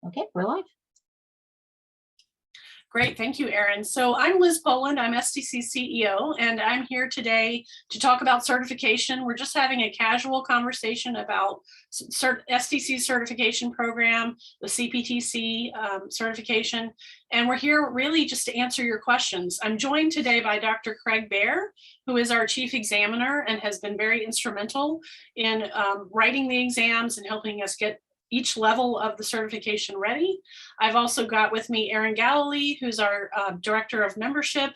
Okay, we're live. Great, thank you, Erin. So I'm Liz Poland, I'm STC CEO, and I'm here today to talk about certification. We're just having a casual conversation about STC certification program, the CPTC certification, and we're here really just to answer your questions. I'm joined today by Dr. Craig Baer, who is our chief examiner and has been very instrumental in writing the exams and helping us get each level of the certification ready. I've also got with me Erin Galilee, who's our director of membership.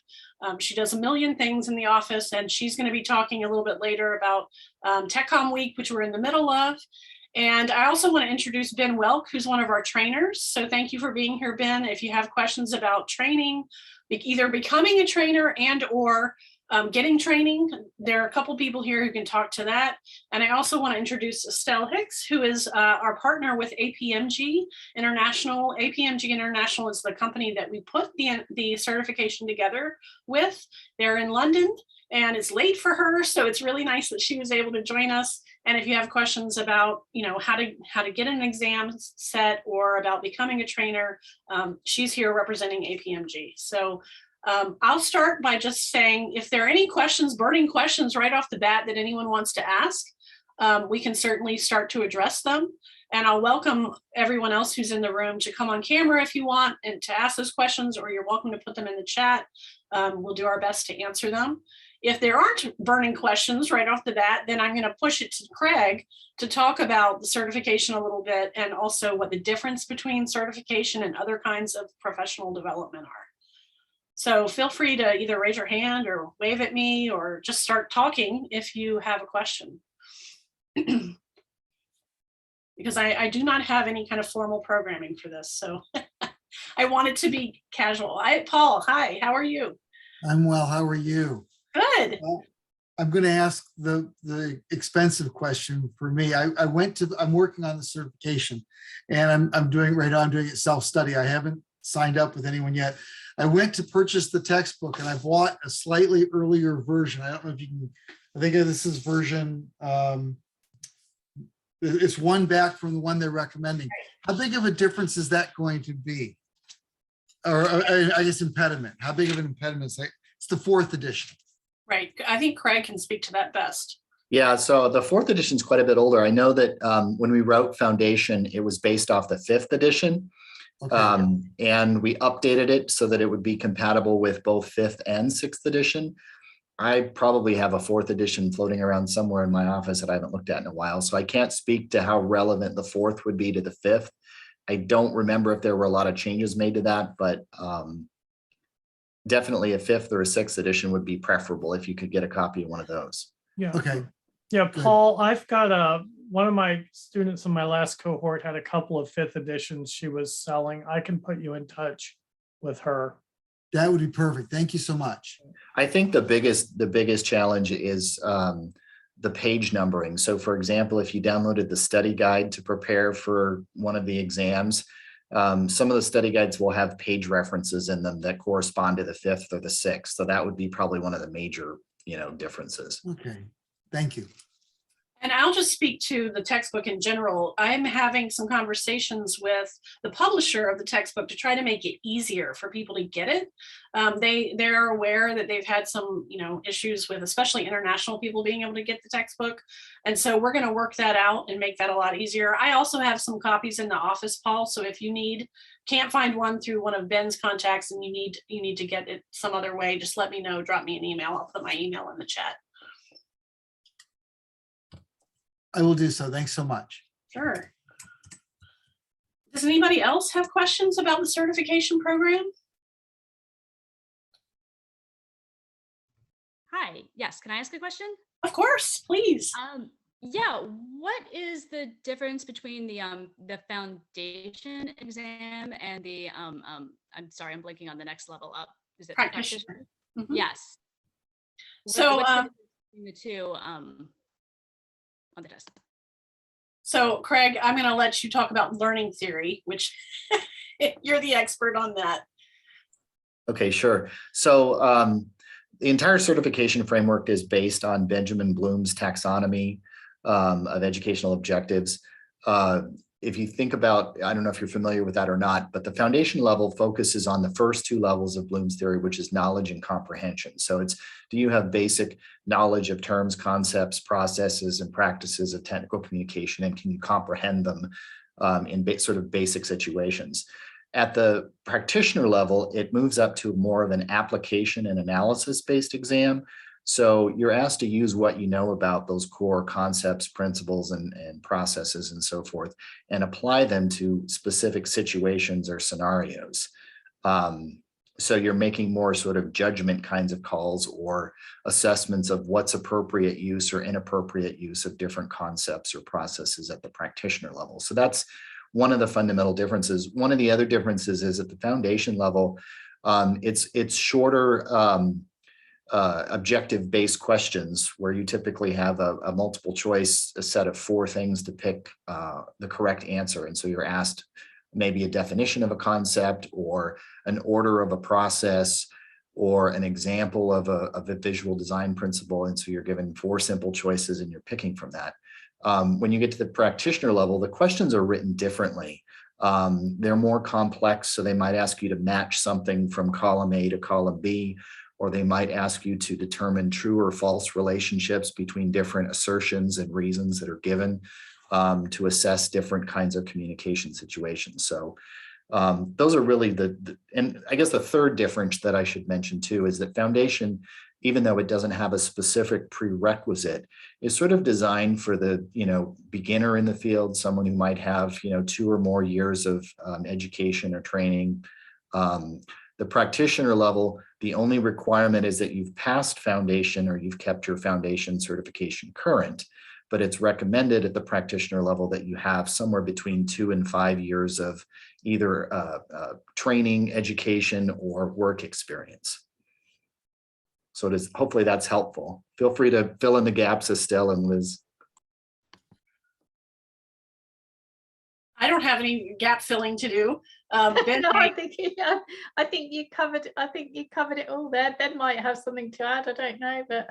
She does a million things in the office, and she's going to be talking a little bit later about TechCom Week, which we're in the middle of. And I also want to introduce Ben Welk, who's one of our trainers. So thank you for being here, Ben. If you have questions about training, either becoming a trainer and or getting training, there are a couple people here who can talk to that. And I also want to introduce Estelle Hicks, who is our partner with APMG International. APMG International is the company that we put the certification together with. They're in London, and it's late for her, so it's really nice that she was able to join us. And if you have questions about, how to get an exam set or about becoming a trainer, she's here representing APMG. So I'll start by just saying, if there are any questions, burning questions right off the bat that anyone wants to ask, we can certainly start to address them. And I'll welcome everyone else who's in the room to come on camera if you want and to ask those questions, or you're welcome to put them in the chat. We'll do our best to answer them. If there aren't burning questions right off the bat, then I'm going to push it to Craig to talk about the certification a little bit, and also what the difference between certification and other kinds of professional development are. So feel free to either raise your hand or wave at me or just start talking if you have a question. Because I do not have any kind of formal programming for this, so I want it to be casual. Paul, hi, how are you? I'm well, how are you? Good. Well, I'm going to ask the expensive question for me. I'm working on the certification, and I'm doing it self-study. I haven't signed up with anyone yet. I went to purchase the textbook, and I bought a slightly earlier version. I don't know if you can, I think this is version, it's one back from the one they're recommending. How big of a difference is that going to be? Or I guess impediment, how big of an impediment is that? It's the 4th edition. Right, I think Craig can speak to that best. Yeah, so the 4th edition is quite a bit older. I know that when we wrote Foundation, it was based off the 5th edition. Okay. And we updated it so that it would be compatible with both 5th and 6th edition. I probably have a 4th edition floating around somewhere in my office that I haven't looked at in a while. So I can't speak to how relevant the 4th would be to the 5th. I don't remember if there were a lot of changes made to that, but definitely a 5th or a 6th edition would be preferable if you could get a copy of one of those. Yeah. Okay. Yeah, Paul, I've got one of my students in my last cohort had a couple of 5th editions she was selling. I can put you in touch with her. That would be perfect. Thank you so much. I think the biggest challenge is the page numbering. So for example, if you downloaded the study guide to prepare for one of the exams, some of the study guides will have page references in them that correspond to the 5th or the 6th. So that would be probably one of the major, differences. Okay, thank you. And I'll just speak to the textbook in general. I'm having some conversations with the publisher of the textbook to try to make it easier for people to get it. They're aware that they've had some, issues with especially international people being able to get the textbook. And so we're going to work that out and make that a lot easier. I also have some copies in the office, Paul. So if you can't find one through one of Ben's contacts and you need to get it some other way, just let me know, drop me an email. I'll put my email in the chat. I will do so. Thanks so much. Sure. Does anybody else have questions about the certification program? Hi, yes, can I ask a question? Of course, please. Yeah, what is the difference between the foundation exam and the I'm sorry, I'm blanking on the next level up. Is it practitioner? Mm-hmm. Yes. So what's the difference between the two on the test? So Craig, I'm going to let you talk about learning theory, which you're the expert on that. Okay, sure. So the entire certification framework is based on Benjamin Bloom's taxonomy of educational objectives. if you think about, I don't know if you're familiar with that or not, but the foundation level focuses on the first two levels of Bloom's theory, which is knowledge and comprehension. So it's, do you have basic knowledge of terms, concepts, processes, and practices of technical communication, and can you comprehend them in sort of basic situations? At the practitioner level, it moves up to more of an application and analysis-based exam. So you're asked to use what you know about those core concepts, principles, and processes and so forth, and apply them to specific situations or scenarios. So you're making more sort of judgment kinds of calls or assessments of what's appropriate use or inappropriate use of different concepts or processes at the practitioner level. So that's one of the fundamental differences. One of the other differences is at the foundation level, it's shorter objective-based questions where you typically have a multiple choice, a set of 4 things to pick the correct answer. And so you're asked maybe a definition of a concept or an order of a process or an example of a visual design principle. And so you're given 4 simple choices and you're picking from that. When you get to the practitioner level, the questions are written differently. They're more complex, so they might ask you to match something from column A to column B, or they might ask you to determine true or false relationships between different assertions and reasons that are given to assess different kinds of communication situations. So those are really and I guess the third difference that I should mention too is that foundation, even though it doesn't have a specific prerequisite, is sort of designed for the, beginner in the field, someone who might have, 2 or more years of education or training. The practitioner level, the only requirement is that you've passed foundation or you've kept your foundation certification current, but it's recommended at the practitioner level that you have somewhere between 2 and 5 years of either training, education, or work experience. So hopefully that's helpful. Feel free to fill in the gaps, Estelle and Liz. I don't have any gap filling to do. Ben, No, I think you covered. I think you covered it all there. Ben might have something to add. I don't know, but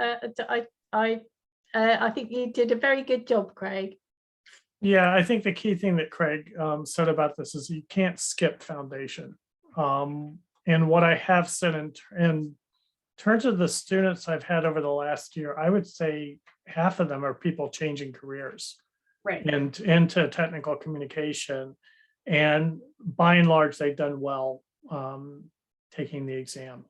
I think you did a very good job, Craig. Yeah, I think the key thing that Craig said about this is you can't skip foundation. And what I have said in terms of the students I've had over the last year, I would say half of them are people changing careers. right. And into technical communication, and by and large they've done well taking the exam.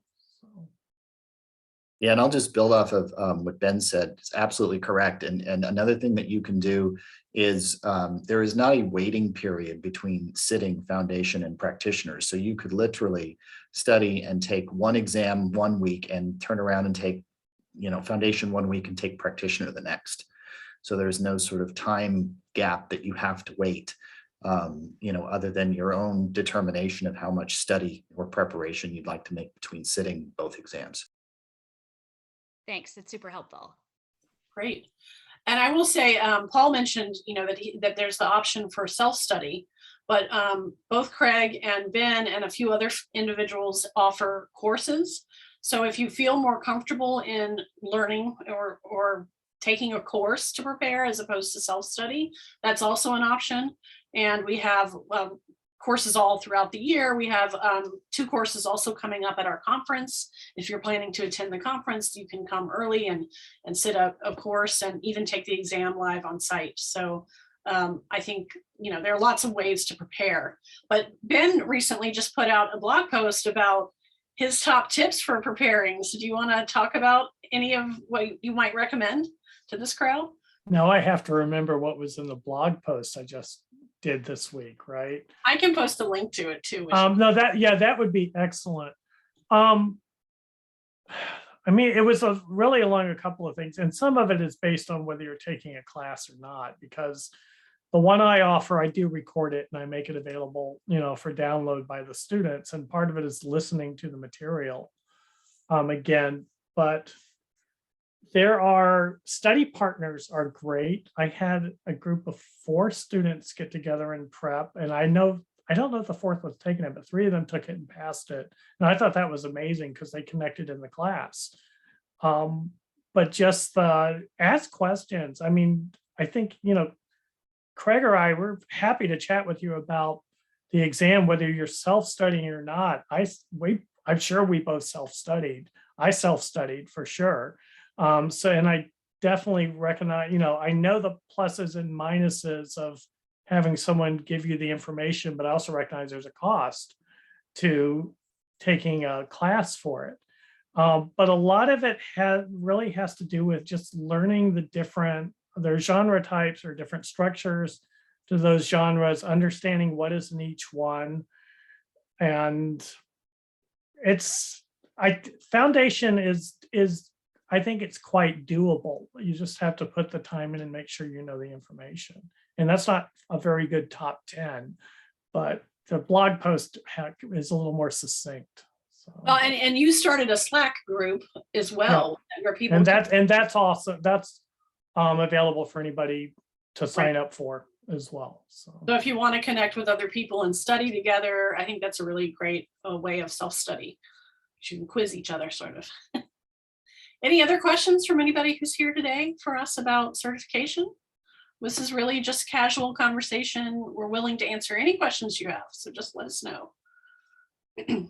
Yeah, and I'll just build off of what Ben said. It's absolutely correct. And another thing that you can do is there is not a waiting period between sitting foundation and practitioners. So you could literally study and take one exam 1 week and turn around and take, foundation 1 week and take practitioner the next. So there's no sort of time gap that you have to wait, other than your own determination of how much study or preparation you'd like to make between sitting both exams. Thanks, that's super helpful. Great. And I will say, Paul mentioned, that there's the option for self-study, but both Craig and Ben and a few other individuals offer courses. So if you feel more comfortable in learning or taking a course to prepare as opposed to self-study, that's also an option. And we have courses all throughout the year. We have 2 courses also coming up at our conference. If you're planning to attend the conference, you can come early and sit a course and even take the exam live on site. So I think, there are lots of ways to prepare. But Ben recently just put out a blog post about his top tips for preparing. So do you want to talk about any of what you might recommend to this crowd? Now I have to remember what was in the blog post I just did this week, right? I can post a link to it too. No, that would be excellent. I mean, it was really along a couple of things, and some of it is based on whether you're taking a class or not, because the one I offer, I do record it and I make it available, for download by the students. And part of it is listening to the material again, but there are study partners are great. I had a group of 4 students get together and prep, and I don't know if the 4th was taking it, but 3 of them took it and passed it. And I thought that was amazing because they connected in the class. But just ask questions. I mean, I think, Craig or I, we're happy to chat with you about the exam, whether you're self-studying or not. I'm sure we both self-studied. I self-studied for sure. And I definitely recognize, I know the pluses and minuses of having someone give you the information, but I also recognize there's a cost to taking a class for it. But a lot of it really has to do with just learning their genre types or different structures to those genres, understanding what is in each one. And foundation is I think it's quite doable. You just have to put the time in and make sure you know the information. And that's not a very good top 10, but the blog post is a little more succinct. So. Well, and you started a Slack group as well, where people that's also available for anybody to sign up for as well. So if you want to connect with other people and study together, I think that's a really great way of self-study. You can quiz each other, sort of. Any other questions from anybody who's here today for us about certification? This is really just casual conversation. We're willing to answer any questions you have, so just let us know. Can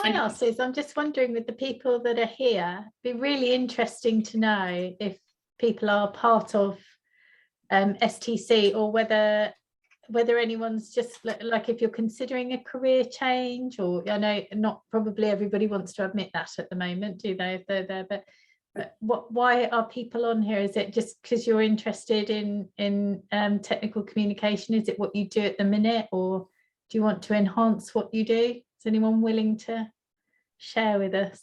I ask this? I'm just wondering, with the people that are here, it'd be really interesting to know if people are part of STC, or whether anyone's just like, if you're considering a career change, or I know not probably everybody wants to admit that at the moment, do they, if they're there, but why are people on here? Is it just because you're interested in technical communication? Is it what you do at the minute, or do you want to enhance what you do? Is anyone willing to share with us?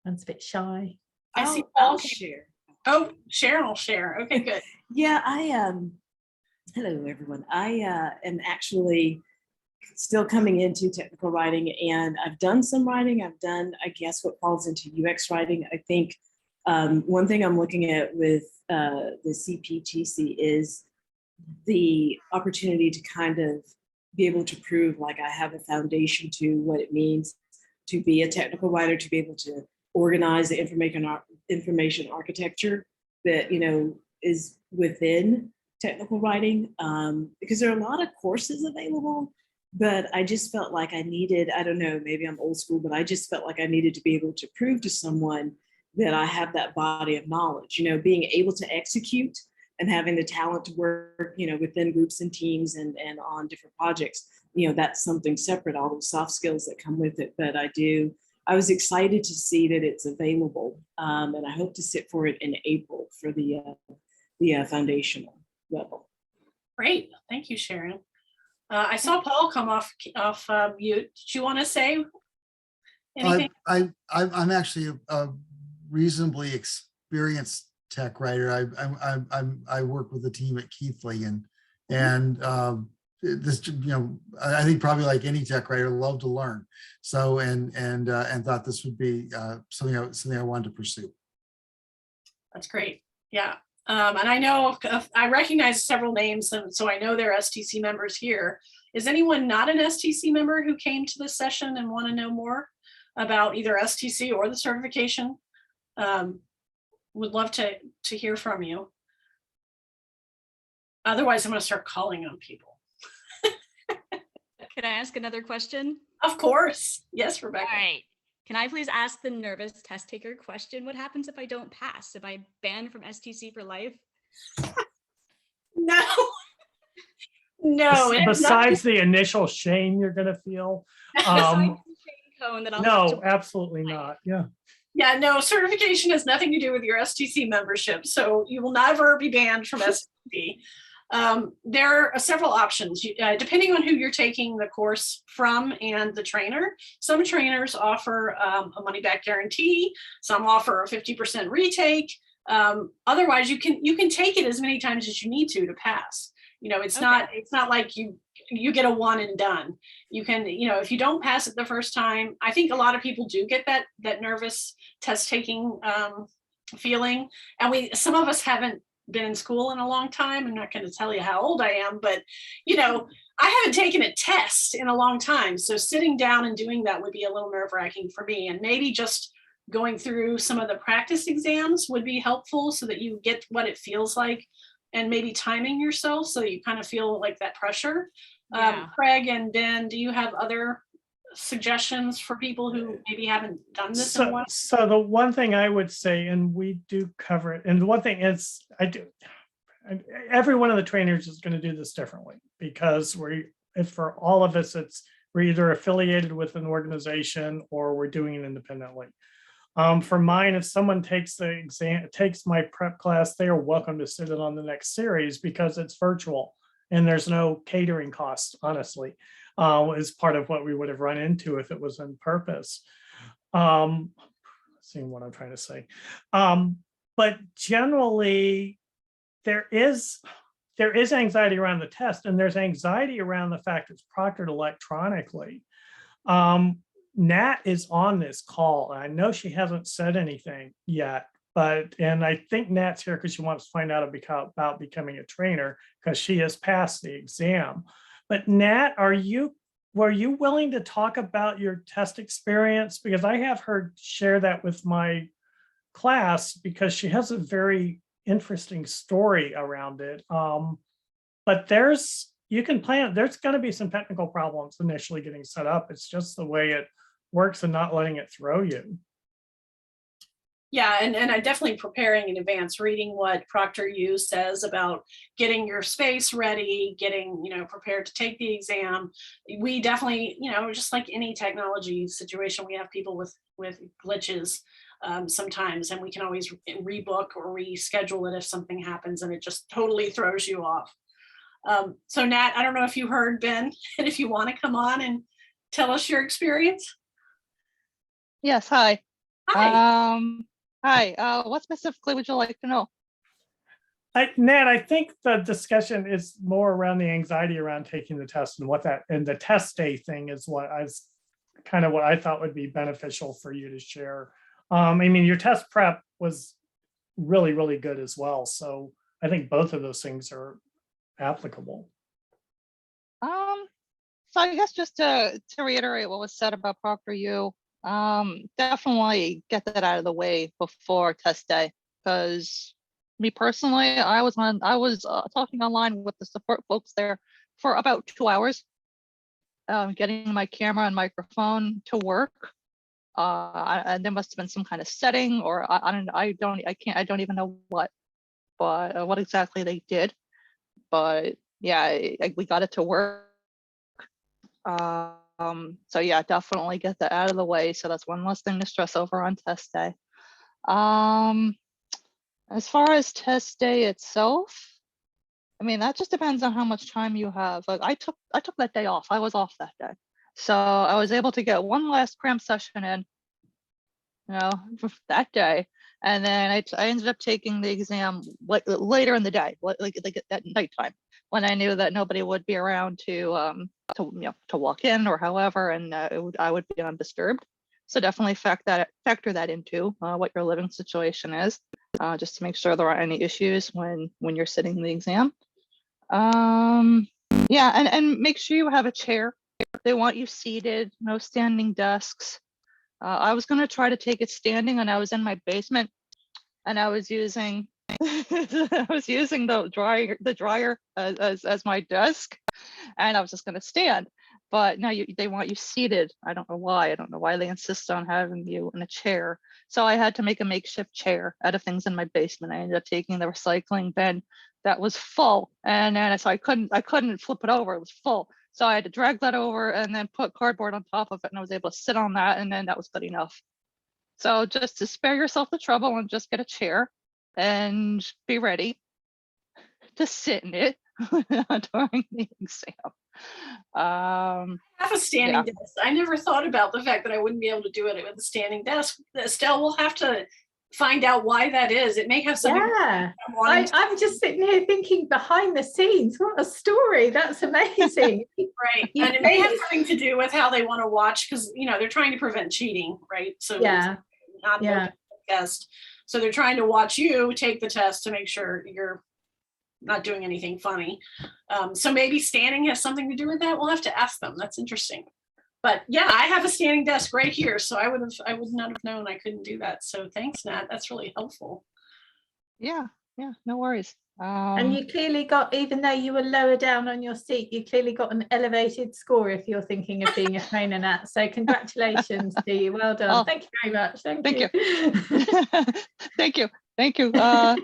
One's a bit shy. I see I'll share. Oh, Sharon will share. Okay, good. Yeah, hello everyone. I am actually still coming into technical writing, and I've done some writing. I've done, I guess, what falls into UX writing. I think one thing I'm looking at with the CPTC is the opportunity to kind of be able to prove like I have a foundation to what it means to be a technical writer, to be able to organize the information architecture that, is within technical writing, because there are a lot of courses available, but I just felt like I needed, I don't know, maybe I'm old school, but I just felt like I needed to be able to prove to someone that I have that body of knowledge, being able to execute and having the talent to work, within groups and teams and on different projects. That's something separate, all those soft skills that come with it. But I was excited to see that it's available, and I hope to sit for it in April for the foundational level. Great, thank you, Sharon. I saw Paul come off mute. Did you want to say anything? I'm actually a reasonably experienced tech writer. I work with the team at Keithley, and this, I think probably like any tech writer, love to learn. So and thought this would be something I wanted to pursue. That's great. Yeah. And I know I recognize several names, and so I know there are STC members here. Is anyone not an STC member who came to this session and want to know more about either STC or the certification? Would love to hear from you. Otherwise, I'm going to start calling on people. Can I ask another question? Of course. Yes, Rebecca. All right. Can I please ask the nervous test taker question? What happens if I don't pass? Am I banned from STC for life? No. No. Besides the initial shame you're going to feel. No, absolutely not. Yeah. Yeah, no, certification has nothing to do with your STC membership. So you will never be banned from STC. There are several options, depending on who you're taking the course from and the trainer. Some trainers offer a money back guarantee. Some offer a 50% retake. Otherwise, you can take it as many times as you need to pass. It's not like you get a one and done. You can, if you don't pass it the first time, I think a lot of people do get that nervous test taking feeling. And some of us haven't been in school in a long time. I'm not going to tell you how old I am, but I haven't taken a test in a long time. So sitting down and doing that would be a little nerve-wracking for me. And maybe just going through some of the practice exams would be helpful so that you get what it feels like, and maybe timing yourself so that you kind of feel like that pressure. Yeah. Craig and Ben, do you have other suggestions for people who maybe haven't done this in a while? So the one thing I would say, and we do cover it, and the one thing is every one of the trainers is going to do this differently, because for all of us, we're either affiliated with an organization or we're doing it independently. For mine, if someone takes my prep class, they are welcome to sit in on the next series because it's virtual and there's no catering costs, honestly, is part of what we would have run into if it was in purpose. Seeing what I'm trying to say. But generally, there is anxiety around the test, and there's anxiety around the fact it's proctored electronically. Nat is on this call. I know she hasn't said anything yet, and I think Nat's here because she wants to find out about becoming a trainer, because she has passed the exam. But Nat, were you willing to talk about your test experience? Because I have her share that with my class, because she has a very interesting story around it. But there's going to be some technical problems initially getting set up. It's just the way it works and not letting it throw you. Yeah, and I definitely preparing in advance, reading what ProctorU says about getting your space ready, getting, prepared to take the exam. We definitely, just like any technology situation, we have people with glitches sometimes, and we can always rebook or reschedule it if something happens and it just totally throws you off. So Nat, I don't know if you heard Ben, and if you want to come on and tell us your experience. Yes, hi. Hi. Hi, what specifically would you like to know? Nat, I think the discussion is more around the anxiety around taking the test, and the test day thing is what I thought would be beneficial for you to share. Your test prep was really, really good as well. So I think both of those things are applicable. So I guess just to reiterate what was said about ProctorU, definitely get that out of the way before test day, because me personally, I was talking online with the support folks there for about 2 hours, getting my camera and microphone to work. And there must have been some kind of setting, or I don't even know what exactly they did, but yeah, we got it to work. So yeah, definitely get that out of the way. So that's one less thing to stress over on test day. As far as test day itself, that just depends on how much time you have. Like I took that day off. I was off that day. So I was able to get one last cram session in, that day. And then I ended up taking the exam like later in the day, like at nighttime, when I knew that nobody would be around to walk in or however, and I would be undisturbed. So definitely factor that into what your living situation is, just to make sure there aren't any issues when you're sitting the exam. Yeah, and make sure you have a chair. They want you seated, no standing desks. I was going to try to take it standing, and I was in my basement, and I was using the dryer as my desk, and I was just going to stand. But now they want you seated. I don't know why. They insist on having you in a chair. So I had to make a makeshift chair out of things in my basement. I ended up taking the recycling bin that was full, and then so I couldn't flip it over. It was full. So I had to drag that over and then put cardboard on top of it, and I was able to sit on that, and then that was good enough. So just to spare yourself the trouble and just get a chair and be ready to sit in it during the exam. I have a standing desk. I never thought about the fact that I wouldn't be able to do it with a standing desk. Estelle, we'll have to find out why that is. It may have something. Yeah, I'm just sitting here thinking behind the scenes. What a story! That's amazing. Right, and it may have something to do with how they want to watch, because they're trying to prevent cheating, right? So yeah, not the test. So they're trying to watch you take the test to make sure you're not doing anything funny. So maybe standing has something to do with that. We'll have to ask them. That's interesting. But yeah, I have a standing desk right here, so I would not have known I couldn't do that. So thanks, Nat. That's really helpful. Yeah, no worries. And you clearly got, even though you were lower down on your seat, you clearly got an elevated score if you're thinking of being a trainer, Nat. So congratulations to you. Well done. Oh, thank you very much. thank you. Thank you. I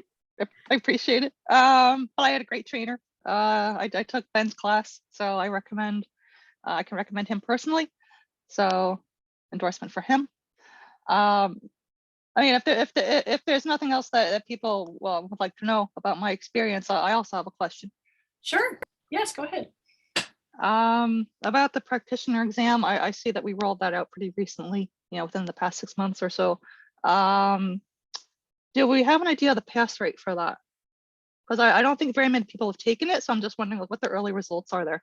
appreciate it. But I had a great trainer. I took Ben's class, so I can recommend him personally. So endorsement for him. I mean, if there's nothing else that people would like to know about my experience, I also have a question. Sure. Yes, go ahead. About the practitioner exam, I see that we rolled that out pretty recently, within the past 6 months or so. Do we have an idea of the pass rate for that? Because I don't think very many people have taken it, so I'm just wondering what the early results are there.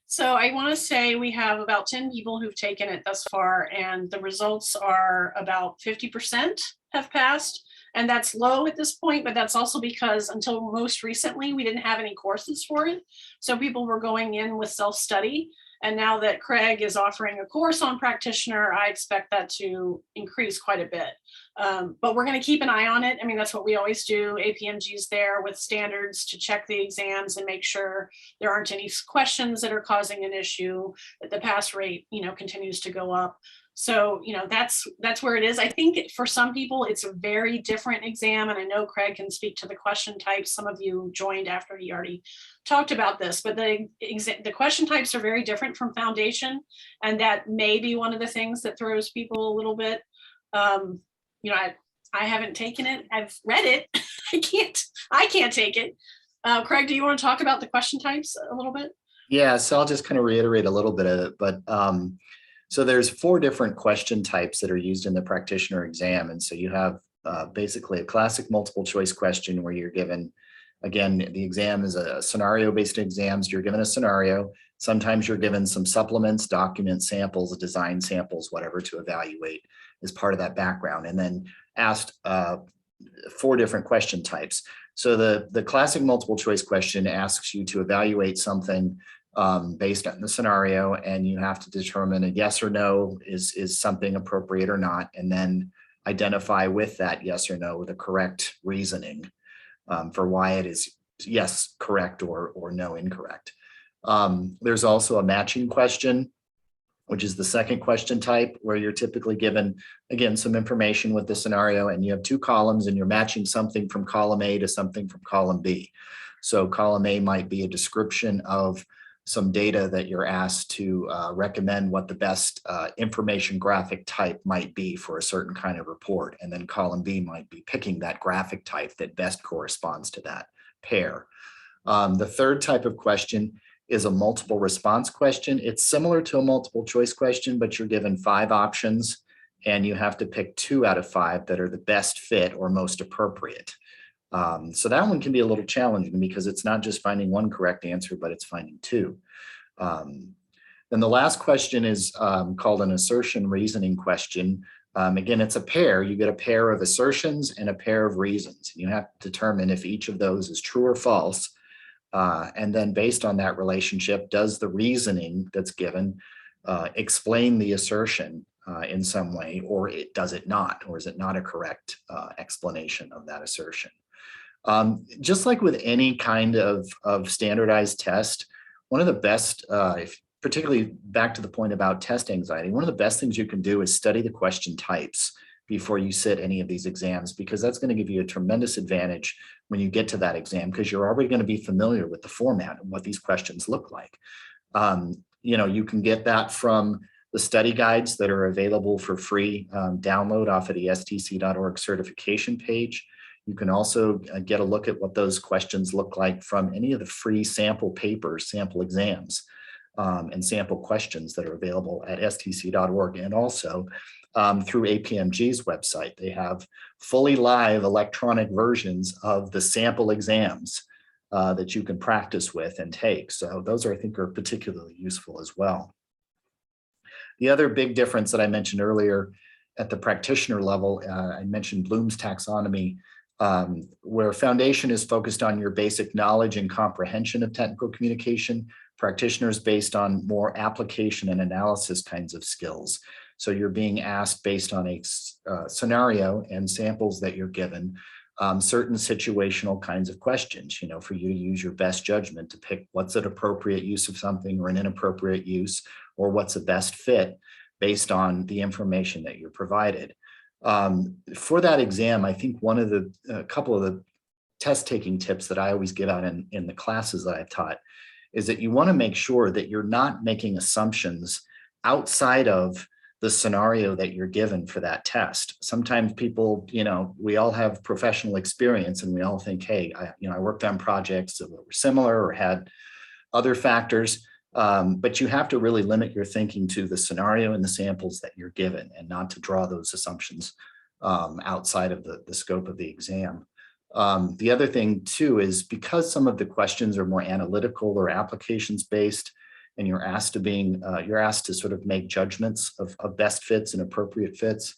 So I want to say we have about 10 people who've taken it thus far, and the results are about 50% have passed. And that's low at this point, but that's also because until most recently, we didn't have any courses for it. So people were going in with self-study. And now that Craig is offering a course on practitioner, I expect that to increase quite a bit. But we're going to keep an eye on it. I mean, that's what we always do. APMG is there with standards to check the exams and make sure there aren't any questions that are causing an issue, that the pass rate, continues to go up. So, that's where it is. I think for some people, it's a very different exam. And I know Craig can speak to the question types. Some of you joined after he already talked about this, but the question types are very different from foundation. And that may be one of the things that throws people a little bit. I haven't taken it. I've read it. I can't take it. Craig, do you want to talk about the question types a little bit? Yeah, so I'll just kind of reiterate a little bit of it, but so there's 4 different question types that are used in the practitioner exam. And so you have basically a classic multiple choice question where you're given, again, the exam is a scenario-based exam. So you're given a scenario. Sometimes you're given some supplements, document samples, design samples, whatever to evaluate as part of that background, and then asked 4 different question types. So the classic multiple choice question asks you to evaluate something based on the scenario, and you have to determine a yes or no, is something appropriate or not, and then identify with that yes or no the correct reasoning for why it is yes correct or no incorrect. There's also a matching question, which is the second question type, where you're typically given, again, some information with the scenario, and you have 2 columns and you're matching something from column A to something from column B. So column A might be a description of some data that you're asked to recommend what the best information graphic type might be for a certain kind of report. And then column B might be picking that graphic type that best corresponds to that pair. The third type of question is a multiple response question. It's similar to a multiple choice question, but you're given 5 options and you have to pick 2 out of 5 that are the best fit or most appropriate. So that one can be a little challenging because it's not just finding 1 correct answer, but it's finding 2. Then the last question is called an assertion reasoning question. Again, it's a pair. You get a pair of assertions and a pair of reasons. You have to determine if each of those is true or false. And then based on that relationship, does the reasoning that's given explain the assertion in some way, or does it not, or is it not a correct explanation of that assertion? Just like with any kind of standardized test, one of the best, particularly back to the point about test anxiety, one of the best things you can do is study the question types before you sit any of these exams, because that's going to give you a tremendous advantage when you get to that exam, because you're already going to be familiar with the format and what these questions look like. You can get that from the study guides that are available for free download off of the stc.org certification page. You can also get a look at what those questions look like from any of the free sample papers, sample exams, and sample questions that are available at stc.org, and also through APMG's website. They have fully live electronic versions of the sample exams that you can practice with and take. So those I think are particularly useful as well. The other big difference that I mentioned earlier at the practitioner level, I mentioned Bloom's taxonomy. Where foundation is focused on your basic knowledge and comprehension of technical communication, practitioners based on more application and analysis kinds of skills. So you're being asked based on a scenario and samples that you're given, certain situational kinds of questions, you know, for you to use your best judgment to pick what's an appropriate use of something or an inappropriate use, or what's a best fit based on the information that you're provided. For that exam, I think one of a couple of the test taking tips that I always give out in the classes that I've taught is that you want to make sure that you're not making assumptions outside of the scenario that you're given for that test. Sometimes people, you know, we all have professional experience and we all think, hey, I worked on projects that were similar or had other factors, but you have to really limit your thinking to the scenario and the samples that you're given and not to draw those assumptions outside of the scope of the exam. The other thing too is because some of the questions are more analytical or applications based, and you're asked to sort of make judgments of best fits and appropriate fits.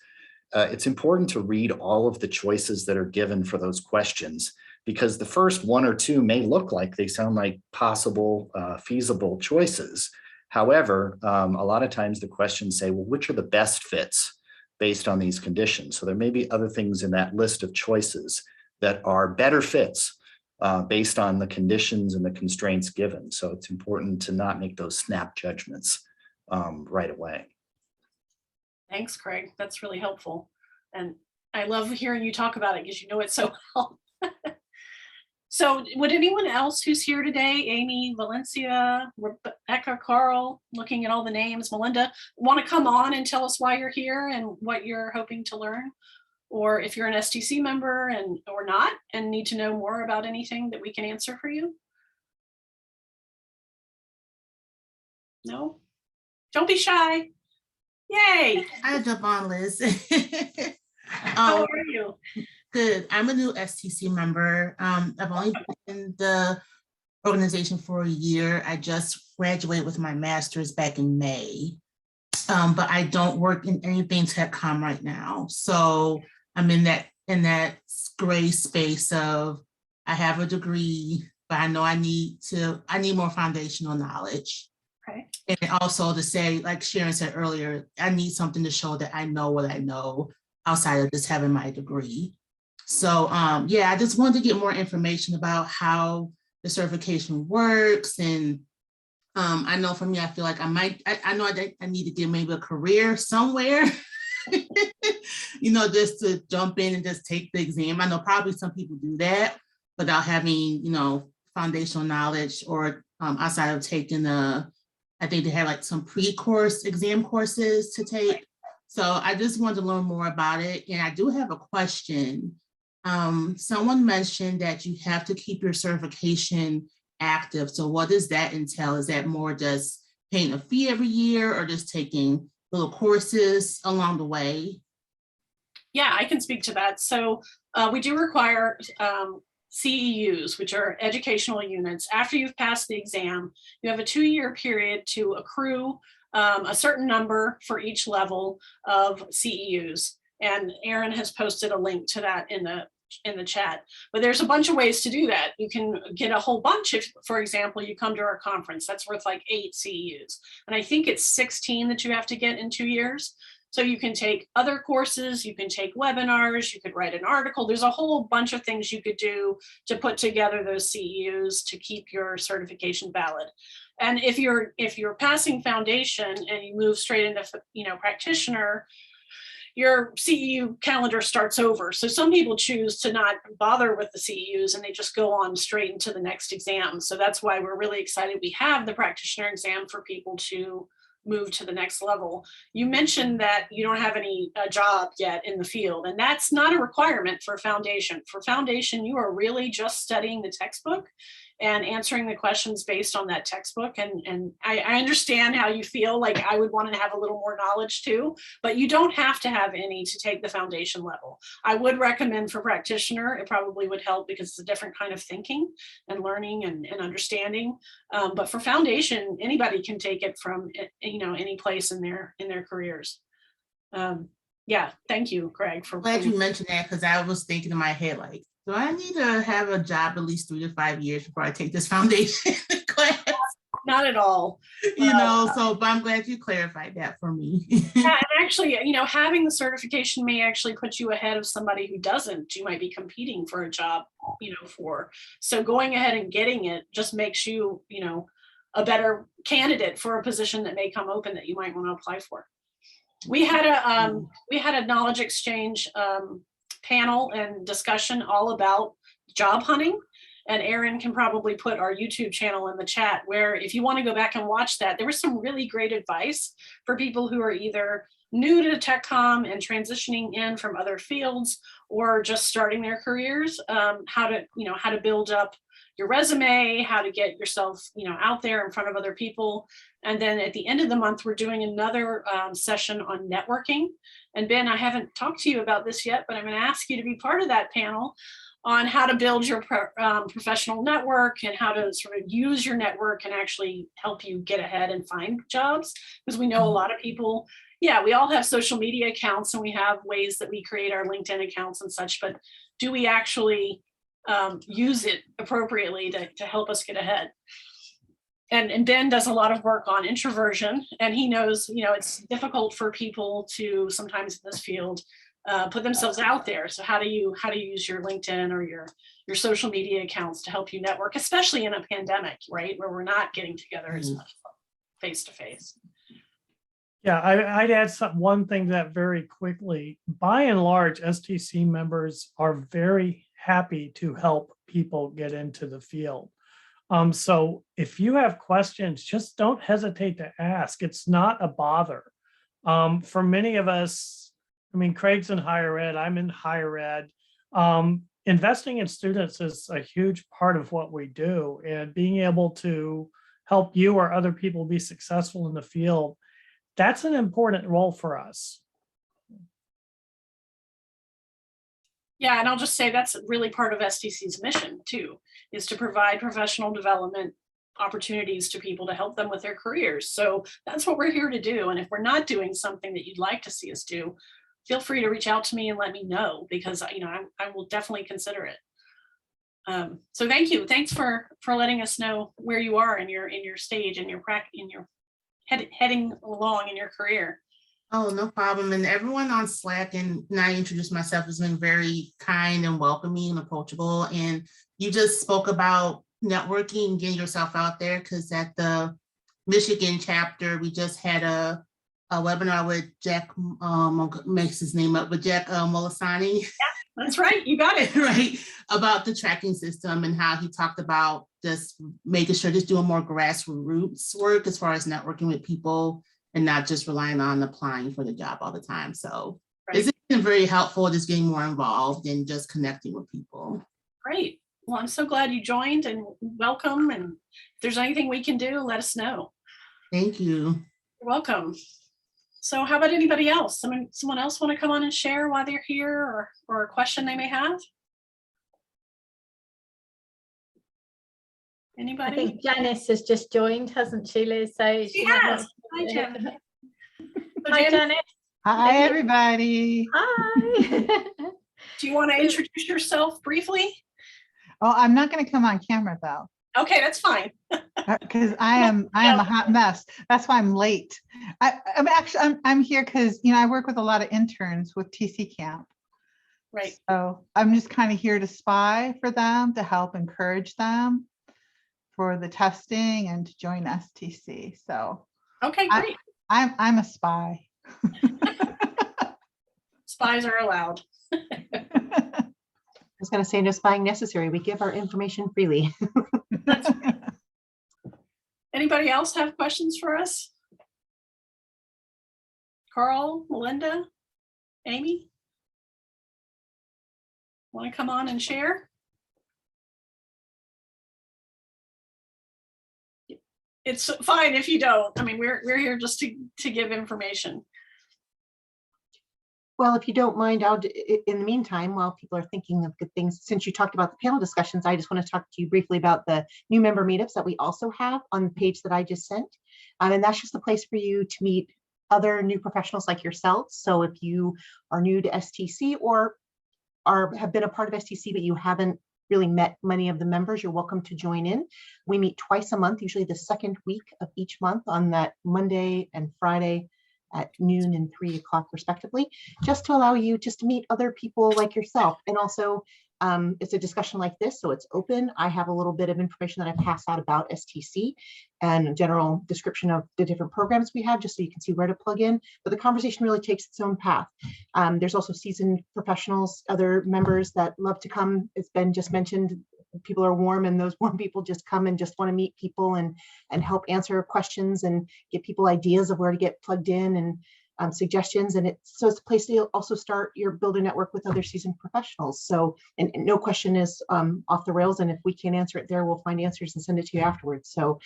It's important to read all of the choices that are given for those questions, because the first one or two may look like they sound like possible, feasible choices. However, a lot of times the questions say, well, which are the best fits based on these conditions? So there may be other things in that list of choices that are better fits based on the conditions and the constraints given. So it's important to not make those snap judgments right away. Thanks, Craig. That's really helpful. And I love hearing you talk about it because you know it so well. So would anyone else who's here today, Amy, Valencia, Rebecca, Karl, looking at all the names, Melinda, want to come on and tell us why you're here and what you're hoping to learn? Or if you're an STC member or not and need to know more about anything that we can answer for you? No? Don't be shy. Yay. Hi, jump on, Liz. How are you? Good. I'm a new STC member. I've only been in the organization for a year. I just graduated with my master's back in May, but I don't work in anything TechCom right now. So I'm in that gray space of I have a degree, but I know I need more foundational knowledge. Okay. And also to say, like Sharon said earlier, I need something to show that I know what I know outside of just having my degree. So yeah, I just wanted to get more information about how the certification works. And I know for me, I feel like I know I need to get maybe a career somewhere, you know, just to jump in and just take the exam. I know probably some people do that without having, you know, foundational knowledge or outside of taking I think they have like some pre-course exam courses to take. So I just wanted to learn more about it. And I do have a question. Someone mentioned that you have to keep your certification active. So what does that entail? Is that more just paying a fee every year or just taking little courses along the way? Yeah, I can speak to that. So we do require CEUs, which are educational units. After you've passed the exam, you have a 2-year period to accrue a certain number for each level of CEUs. And Aaron has posted a link to that in the chat. But there's a bunch of ways to do that. You can get a whole bunch if, for example, you come to our conference, that's worth like 8 CEUs. And I think it's 16 that you have to get in 2 years. So you can take other courses, you can take webinars, you could write an article. There's a whole bunch of things you could do to put together those CEUs to keep your certification valid. And if you're passing foundation and you move straight into, you know, practitioner, your CEU calendar starts over. So some people choose to not bother with the CEUs and they just go on straight into the next exam. So that's why we're really excited we have the practitioner exam for people to move to the next level. You mentioned that you don't have any job yet in the field, and that's not a requirement for foundation. For foundation, you are really just studying the textbook and answering the questions based on that textbook. And I understand how you feel like I would want to have a little more knowledge too, but you don't have to have any to take the foundation level. I would recommend for practitioner, it probably would help because it's a different kind of thinking and learning and understanding. But for foundation, anybody can take it from, you know, any place in their careers. Yeah, thank you, Craig, for Glad you mentioned that, because I was thinking in my head, like, do I need to have a job at least 3 to 5 years before I take this foundation class? Not at all. You know, so, but I'm glad you clarified that for me. Yeah, and actually, you know, having the certification may actually put you ahead of somebody who doesn't. You might be competing for a job, you know, so going ahead and getting it just makes you, you know, a better candidate for a position that may come open that you might want to apply for. We had a knowledge exchange panel and discussion all about job hunting. And Erin can probably put our YouTube channel in the chat, where if you want to go back and watch that, there was some really great advice for people who are either new to TechCom and transitioning in from other fields, or just starting their careers, how to build up your resume, how to get yourself, you know, out there in front of other people. And then at the end of the month, we're doing another session on networking. And Ben, I haven't talked to you about this yet, but I'm going to ask you to be part of that panel on how to build your professional network and how to sort of use your network and actually help you get ahead and find jobs. Because we know a lot of people, yeah, we all have social media accounts and we have ways that we create our LinkedIn accounts and such, but do we actually use it appropriately to help us get ahead? And Ben does a lot of work on introversion, and he knows, you know, it's difficult for people to sometimes in this field put themselves out there. So how do you use your LinkedIn or your social media accounts to help you network, especially in a pandemic, right, where we're not getting together as much face to face? Yeah, I'd add one thing to that very quickly. By and large, STC members are very happy to help people get into the field. So if you have questions, just don't hesitate to ask. It's not a bother. For many of us, I mean, Craig's in higher ed, I'm in higher ed. Investing in students is a huge part of what we do, and being able to help you or other people be successful in the field, that's an important role for us. Yeah, and I'll just say that's really part of STC's mission too, is to provide professional development opportunities to people to help them with their careers. So that's what we're here to do. And if we're not doing something that you'd like to see us do, feel free to reach out to me and let me know, because you know I will definitely consider it. So thank you. Thanks for letting us know where you are in your stage and your heading along in your career. Oh, no problem. And everyone on Slack, and I introduced myself, has been very kind and welcoming and approachable. And you just spoke about networking, getting yourself out there, because at the Michigan chapter, we just had a webinar with Jack, makes his name up, with Jack Molisani. Yeah, that's right. You got it. Right. About the tracking system and how he talked about just making sure just doing more grassroots work as far as networking with people and not just relying on applying for the job all the time. So It's been very helpful, just getting more involved and just connecting with people. Great. Well, I'm so glad you joined, and welcome. And if there's anything we can do, let us know. Thank you. You're welcome. So how about anybody else? Someone else want to come on and share why they're here, or a question they may have? Anybody? I think Janice has just joined, hasn't she, Liz? So she has. Hi, Janice. Hi, Janice. Hi, everybody. Hi. Do you want to introduce yourself briefly? Oh, I'm not going to come on camera though. Okay, that's fine. Because I am a hot mess. That's why I'm late. I'm here because I work with a lot of interns with TC Camp. Right. So I'm just kind of here to spy for them, to help encourage them for the testing and to join STC. So okay, great. I'm a spy. Spies are allowed. I was going to say, no spying necessary. We give our information freely. Anybody else have questions for us? Karl, Melinda, Amy? Want to come on and share? It's fine if you don't. I mean, we're here just to give information. Well, if you don't mind, in the meantime, while people are thinking of good things, since you talked about the panel discussions, I just want to talk to you briefly about the new member meetups that we also have on the page that I just sent. And that's just a place for you to meet other new professionals like yourselves. So if you are new to STC or have been a part of STC, but you haven't really met many of the members, you're welcome to join in. We meet twice a month, usually the second week of each month on that Monday and Friday at noon and 3 o'clock respectively, just to allow you just to meet other people like yourself. And also it's a discussion like this, so it's open. I have a little bit of information that I pass out about STC and a general description of the different programs we have, just so you can see where to plug in. But the conversation really takes its own path. There's also seasoned professionals, other members that love to come. It's been just mentioned, people are warm, and those warm people just come and just want to meet people and help answer questions and give people ideas of where to get plugged in and suggestions. And it's a place to also start your builder network with other seasoned professionals. So, and no question is off the rails. And if we can't answer it there, we'll find answers and send it to you afterwards. So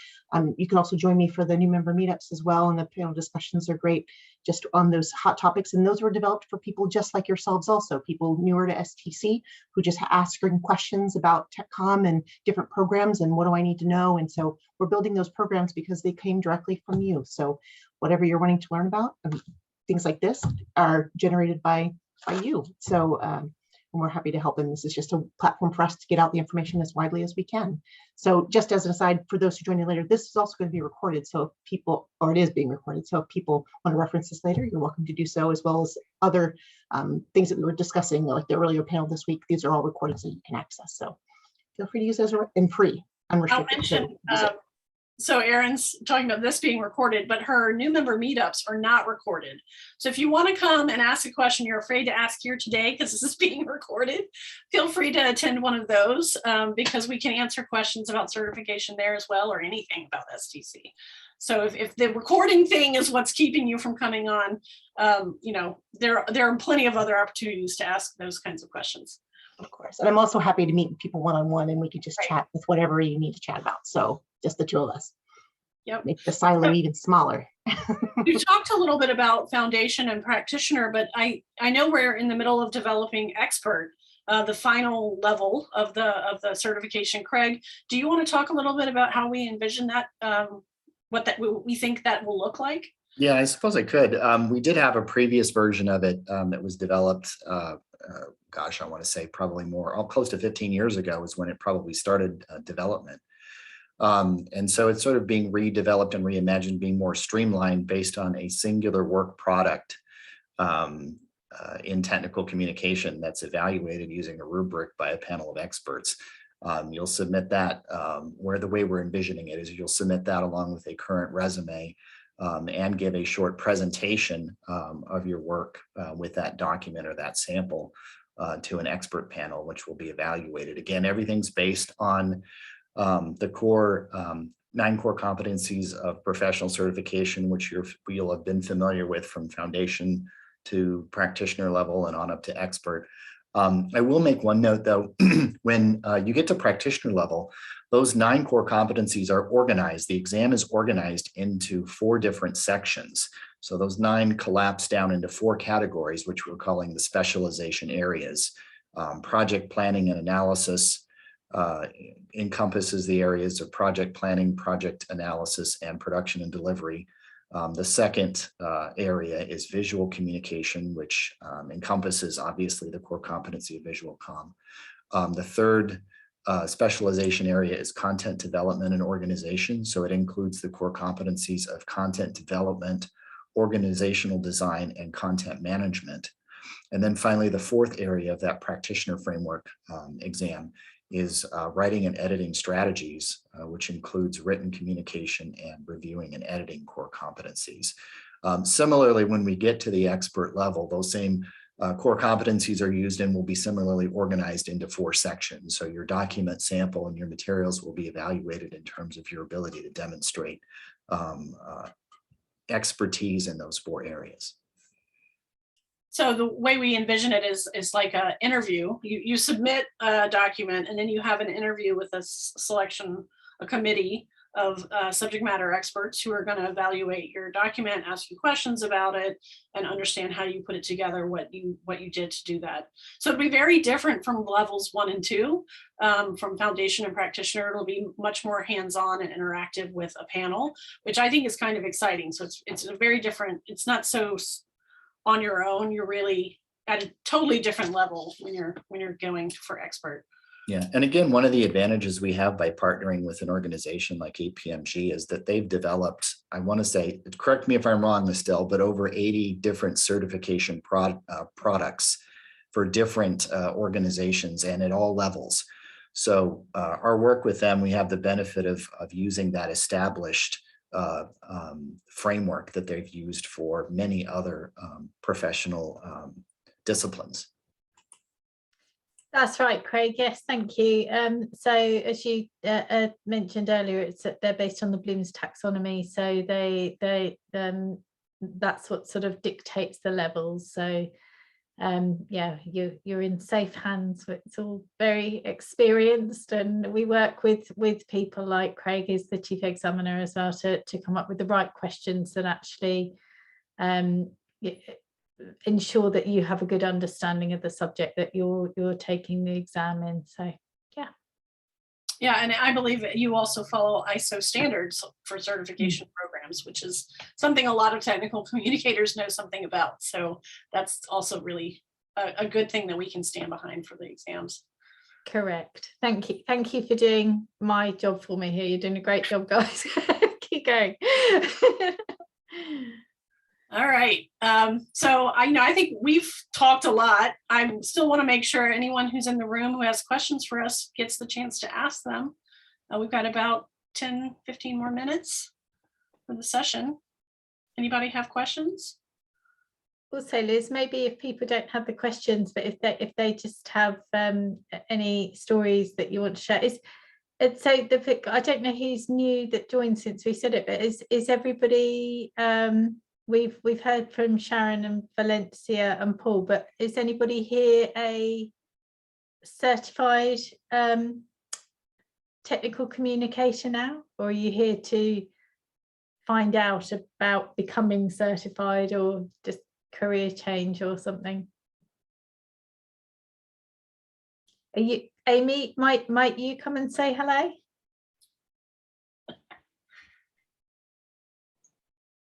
you can also join me for the new member meetups as well. And the panel discussions are great just on those hot topics. And those were developed for people just like yourselves, also people newer to STC who just asking questions about TechCom and different programs and what do I need to know. And so we're building those programs because they came directly from you. So whatever you're wanting to learn about, things like this are generated by you. So and we're happy to help. And this is just a platform for us to get out the information as widely as we can. So just as an aside, for those who join in later, this is also going to be recorded. So if people, or it is being recorded. So if people want to reference this later, you're welcome to do so, as well as other things that we were discussing, like the earlier panel this week. These are all recorded so you can access. So feel free to use those and free, unrestricted. So Erin's talking about this being recorded, but her new member meetups are not recorded. So if you want to come and ask a question you're afraid to ask here today because this is being recorded, feel free to attend one of those because we can answer questions about certification there as well, or anything about STC. So if the recording thing is what's keeping you from coming on, you know, there are plenty of other opportunities to ask those kinds of questions. Of course. And I'm also happy to meet people one-on-one, and we could just chat with whatever you need to chat about. So just the two of us. Yep. Make the silo even smaller. You talked a little bit about foundation and practitioner, but I know we're in the middle of developing expert, the final level of the certification. Craig, do you want to talk a little bit about how we envision that, what we think that will look like? Yeah, I suppose I could. We did have a previous version of it that was developed, gosh, I want to say probably close to 15 years ago is when it probably started development. And so it's sort of being redeveloped and reimagined, being more streamlined based on a singular work product in technical communication that's evaluated using a rubric by a panel of experts. You'll submit that, where the way we're envisioning it is you'll submit that along with a current resume and give a short presentation of your work with that document or that sample to an expert panel, which will be evaluated. Again, everything's based on the core 9 core competencies of professional certification, which you'll have been familiar with from foundation to practitioner level and on up to expert. I will make one note though, when you get to practitioner level, those 9 core competencies are organized. The exam is organized into 4 different sections. So those 9 collapse down into 4 categories, which we're calling the specialization areas. Project planning and analysis encompasses the areas of project planning, project analysis, and production and delivery. The second area is visual communication, which encompasses obviously the core competency of visual comm. The third specialization area is content development and organization. So it includes the core competencies of content development, organizational design, and content management. And then finally, the 4th area of that practitioner framework exam is writing and editing strategies, which includes written communication and reviewing and editing core competencies. Similarly, when we get to the expert level, those same core competencies are used and will be similarly organized into 4 sections. So your document sample and your materials will be evaluated in terms of your ability to demonstrate expertise in those 4 areas. So the way we envision it is like an interview. You submit a document and then you have an interview with a committee subject matter experts who are going to evaluate your document, ask you questions about it, and understand how you put it together, what you did to do that. So it'll be very different from levels 1 and 2. From foundation and practitioner, it'll be much more hands-on and interactive with a panel, which I think is kind of exciting. So it's a very different, it's not so on your own. You're really at a totally different level when you're going for expert. Yeah, and again, one of the advantages we have by partnering with an organization like APMG is that they've developed, I want to say, correct me if I'm wrong, Estelle, but over 80 different certification products for different organizations and at all levels. So our work with them, we have the benefit of using that established framework that they've used for many other professional disciplines. That's right, Craig. Yes, thank you. So as you mentioned earlier, they're based on the Bloom's taxonomy. So that's what sort of dictates the levels. So yeah, you're in safe hands. It's all very experienced, and we work with people like Craig is the chief examiner as well to come up with the right questions that actually ensure that you have a good understanding of the subject that you're taking the exam in. So yeah, and I believe that you also follow ISO standards for certification programs, which is something a lot of technical communicators know something about. So that's also really a good thing that we can stand behind for the exams. Correct. Thank you for doing my job for me here. You're doing a great job, guys. Keep going. All right. So I think we've talked a lot. I still want to make sure anyone who's in the room who has questions for us gets the chance to ask them. We've got about 10, 15 more minutes for the session. Anybody have questions? Also, Liz, maybe if people don't have the questions, but if they just have any stories that you want to share, I don't know who's new that joined since we said it, but is everybody? We've heard from Sharon and Valencia and Paul, but is anybody here a certified technical communicator now, or are you here to find out about becoming certified or just career change or something? Are you, Amy, might you come and say hello?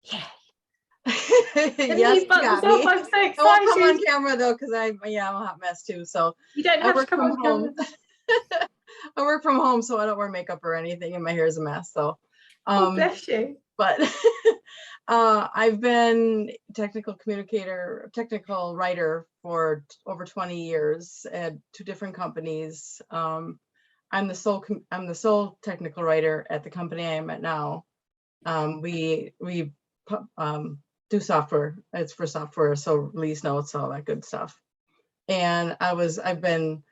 Yeah. Yes, I'm so excited. I won't come on camera though, because I'm a hot mess too. So you don't have to come on home. I work from home, so I don't wear makeup or anything, and my hair is a mess. So, oh, bless you. But I've been technical writer for over 20 years at 2 different companies. I'm the sole technical writer at the company I am at now. We do software. It's for software, so release notes, all that good stuff. And I've been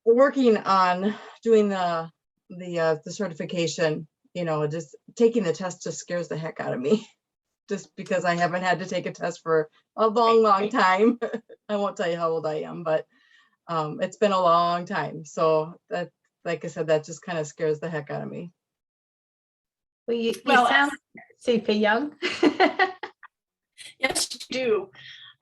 working on doing the certification. Just taking the test just scares the heck out of me, just because I haven't had to take a test for a long time. I won't tell you how old I am, but it's been a long time. So that, like I said, that just kind of scares the heck out of me. Well, you sound super young. Yes, you do.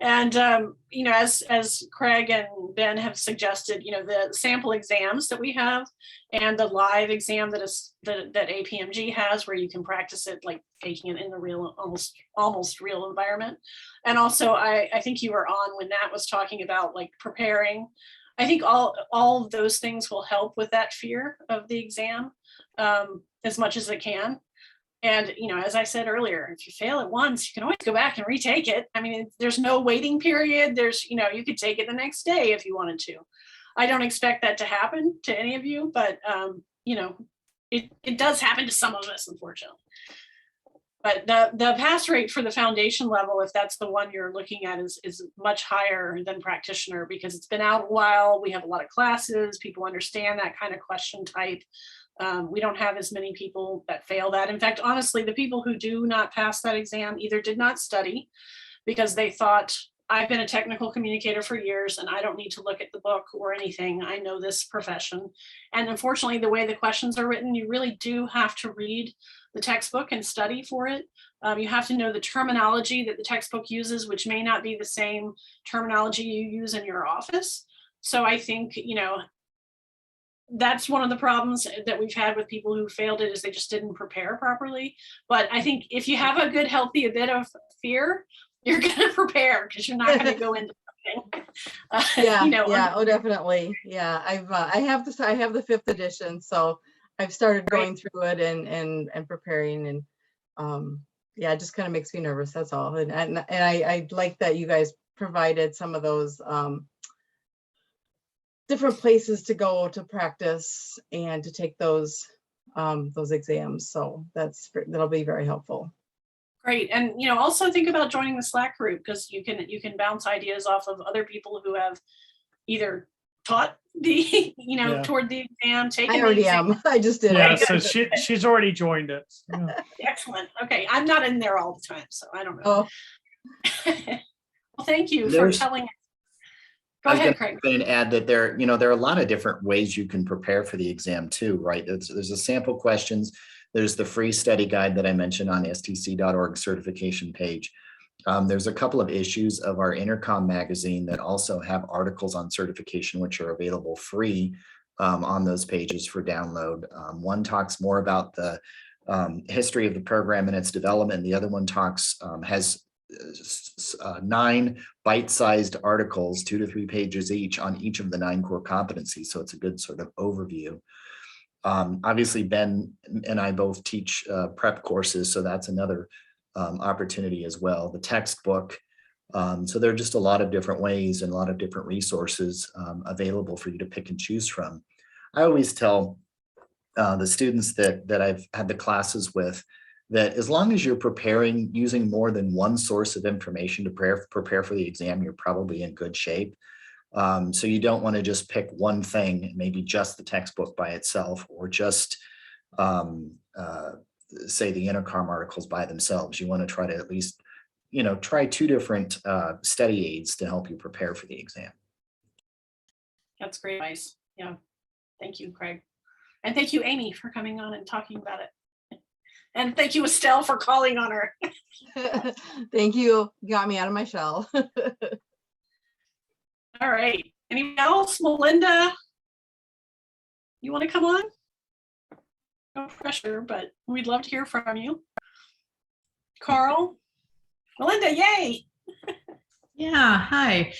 And, as Craig and Ben have suggested, the sample exams that we have and the live exam that APMG has, where you can practice it, like taking it in the real, almost real environment. And also, I think you were on when Nat was talking about like preparing. I think all of those things will help with that fear of the exam as much as it can. And, as I said earlier, if you fail it once, you can always go back and retake it. I mean, there's no waiting period. There's, you could take it the next day if you wanted to. I don't expect that to happen to any of you, but, it does happen to some of us, unfortunately. But the pass rate for the foundation level, if that's the one you're looking at, is much higher than practitioner, because it's been out a while. We have a lot of classes. People understand that kind of question type. We don't have as many people that fail that. In fact, honestly, the people who do not pass that exam either did not study because they thought I've been a technical communicator for years, and I don't need to look at the book or anything. I know this profession. And unfortunately, the way the questions are written, you really do have to read the textbook and study for it. You have to know the terminology that the textbook uses, which may not be the same terminology you use in your office. So I think, you know, that's one of the problems that we've had with people who failed it, is they just didn't prepare properly. But I think if you have a good, healthy, a bit of fear, you're going to prepare, because you're not going to go into something. Yeah, you know, yeah, oh, definitely. Yeah, I have this, I have the 5th edition, so I've started going through it and preparing, and yeah, it just kind of makes me nervous. That's all. And I like that you guys provided some of those different places to go to practice and to take those exams. So that'll be very helpful. Great. And, you know, also think about joining the Slack group, because you can bounce ideas off of other people who have either taught the, you know, Yeah. toward the exam, taken I already the exam. am. I just did Yeah, it. so she's already joined it. Yeah. Excellent. Okay. I'm not in there all the time, so I don't know. Oh, Well, thank you for There's- telling us. Go I was ahead, Craig. going to add that there are a lot of different ways you can prepare for the exam too, right? There's a sample questions. There's the free study guide that I mentioned on stc.org certification page. There's a couple of issues of our Intercom magazine that also have articles on certification, which are available free on those pages for download. One talks more about the history of the program and its development. The other one has 9 bite-sized articles, 2 to 3 pages each, on each of the 9 core competencies. So it's a good sort of overview. Obviously, Ben and I both teach prep courses, so that's another opportunity as well. The textbook. So there are just a lot of different ways and a lot of different resources available for you to pick and choose from. I always tell the students that I've had the classes with that as long as you're preparing using more than one source of information to prepare for the exam, you're probably in good shape. So you don't want to just pick one thing, maybe just the textbook by itself, or just say the Intercom articles by themselves. You want to try to at least, you know, try 2 different study aids to help you prepare for the exam. That's great advice. Yeah. Thank you, Craig. And thank you, Amy, for coming on and talking about it. And thank you, Estelle, for calling on her. thank you. You got me out of my shell. All right. Anyone else? Melinda, you want to come on? No pressure, but we'd love to hear from you. Karl? Melinda, yay! Yeah, hi.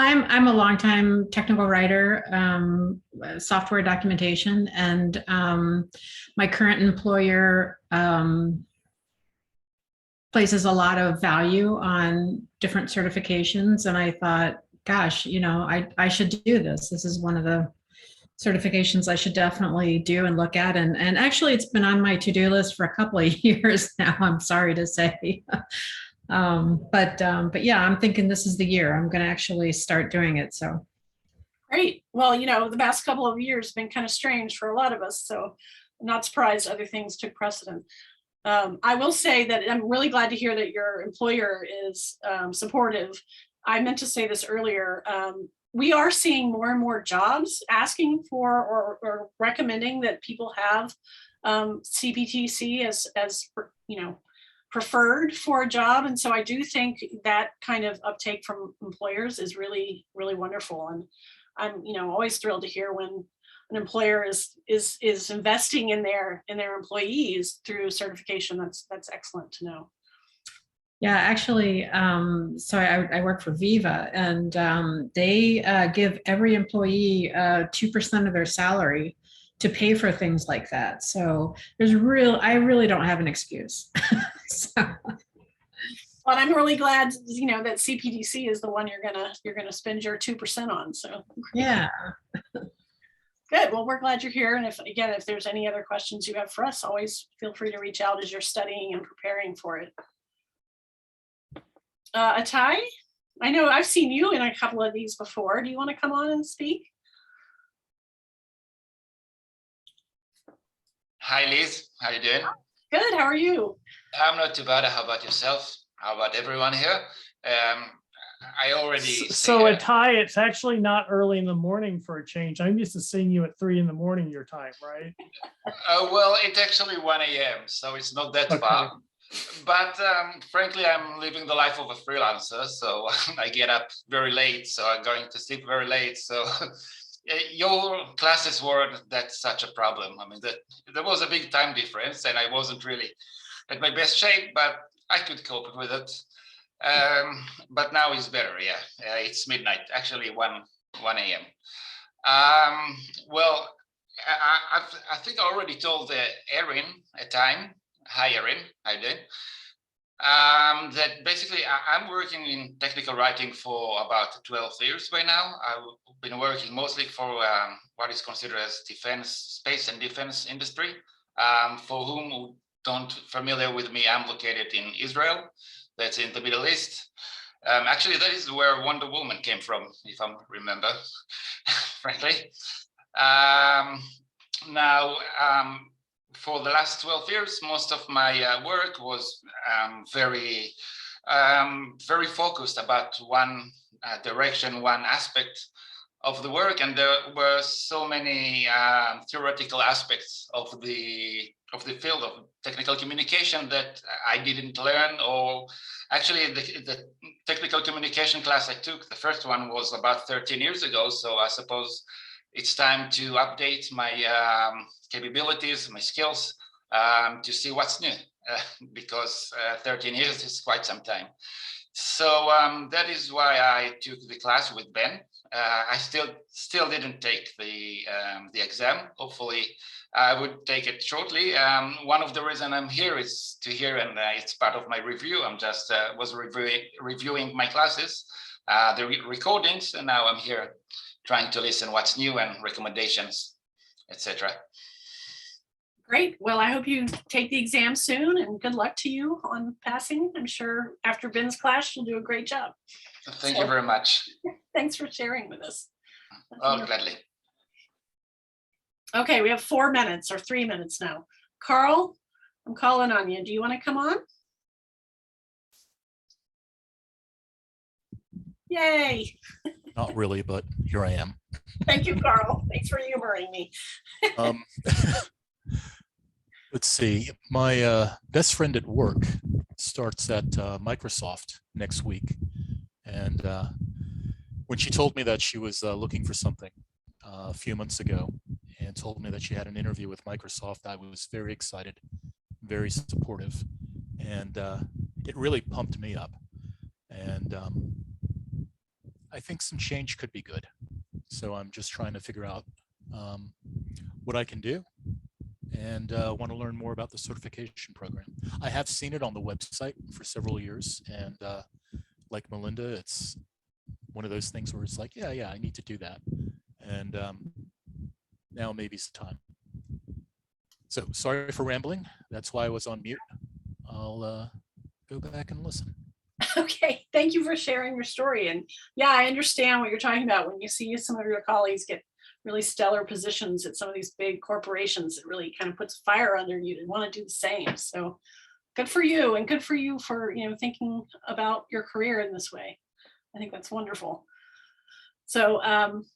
I'm a longtime technical writer, software documentation, and my current employer places a lot of value on different certifications, and I thought, gosh, you know, I should do this. This is one of the certifications I should definitely do and look at, and actually it's been on my to-do list for a couple of years now, I'm sorry to say. But yeah, I'm thinking this is the year I'm going to actually start doing it. So great. Well, you know, the past couple of years have been kind of strange for a lot of us, so I'm not surprised other things took precedent. I will say that I'm really glad to hear that your employer is supportive. I meant to say this earlier. We are seeing more and more jobs asking for or recommending that people have CPTC as you know, preferred for a job. And so I do think that kind of uptake from employers is really, really wonderful. And I'm, you know, always thrilled to hear when an employer is investing in their employees through certification. That's excellent to know. yeah, actually, so I work for Viva, and they give every employee 2% of their salary to pay for things like that. So I really don't have an excuse. So. But I'm really glad, you know, that CPTC is the one you're gonna spend your 2% on. So yeah. Good. Well, we're glad you're here. And if there's any other questions you have for us, always feel free to reach out as you're studying and preparing for it. Atai, I know I've seen you in a couple of these before. Do you want to come on and speak? Hi, Liz. How you doing? Good. How are you? I'm not too bad. How about yourself? How about everyone here? I already So at Ty, it's actually not early in the morning for a change. I'm used to seeing you at 3 in the morning your time, right? well, it's actually 1 a.m., so it's not that far. But frankly, I'm living the life of a freelancer, so I get up very late, so I'm going to sleep very late. So your classes weren't that such a problem. I mean, there was a big time difference, and I wasn't really at my best shape, but I could cope with it. But now it's better. Yeah, it's midnight, actually 1 a.m. Well, I think I already told Erin at time. Hi, Erin. Hi, Dan. That basically I'm working in technical writing for about 12 years by now. I've been working mostly for what is considered as defense, space and defense industry. For whom don't familiar with me, I'm located in Israel. That's in the Middle East. Actually, that is where Wonder Woman came from, if I remember, frankly. Now, for the last 12 years, most of my work was very focused about one direction, one aspect of the work, and there were so many theoretical aspects of the field of technical communication that I didn't learn, or actually the technical communication class I took, the first one was about 13 years ago, so I suppose it's time to update my capabilities, my skills, to see what's new, because 13 years is quite some time. So that is why I took the class with Ben. I still didn't take the exam. Hopefully, I would take it shortly. One of the reasons I'm here is to hear, and it's part of my review. I'm just was reviewing my classes, the recordings, and now I'm here trying to listen what's new and recommendations, etc. Great. Well, I hope you take the exam soon, and good luck to you on passing. I'm sure after Ben's class, you'll do a great job. Thank you very much. Thanks for sharing with us. Oh, gladly. Okay, we have 4 minutes or 3 minutes now. Karl, I'm calling on you. Do you want to come on? Yay. Not really, but here I am. Thank you, Karl. Thanks for humoring me. Let's see. My best friend at work starts at Microsoft next week. And when she told me that she was looking for something a few months ago and told me that she had an interview with Microsoft, I was very excited, very supportive. And it really pumped me up. And I think some change could be good. So I'm just trying to figure out what I can do, and want to learn more about the certification program. I have seen it on the website for several years, and like Melinda, it's one of those things where it's like, yeah, I need to do that. And now maybe it's the time. So sorry for rambling. That's why I was on mute. I'll go back and listen. Okay, thank you for sharing your story. And yeah, I understand what you're talking about. When you see some of your colleagues get really stellar positions at some of these big corporations, it really kind of puts fire under you to want to do the same. So good for you, and good for you for thinking about your career in this way. I think that's wonderful. So I'm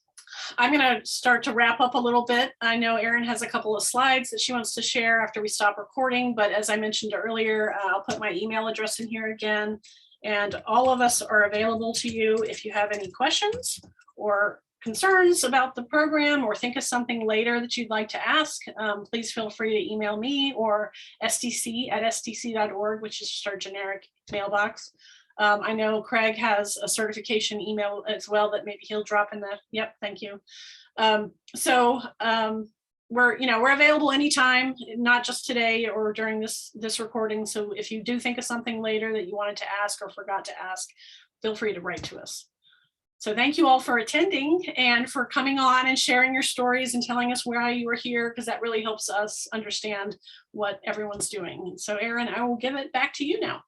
going to start to wrap up a little bit. I know Erin has a couple of slides that she wants to share after we stop recording, but as I mentioned earlier, I'll put my email address in here again. And all of us are available to you if you have any questions or concerns about the program, or think of something later that you'd like to ask. Please feel free to email me or stc@stc.org, which is just our generic mailbox. I know Craig has a certification email as well that maybe he'll drop in the, yep, thank you. We're available anytime, not just today or during this recording. So if you do think of something later that you wanted to ask or forgot to ask, feel free to write to us. So thank you all for attending and for coming on and sharing your stories and telling us why you were here, because that really helps us understand what everyone's doing. And so Erin, I will give it back to you now.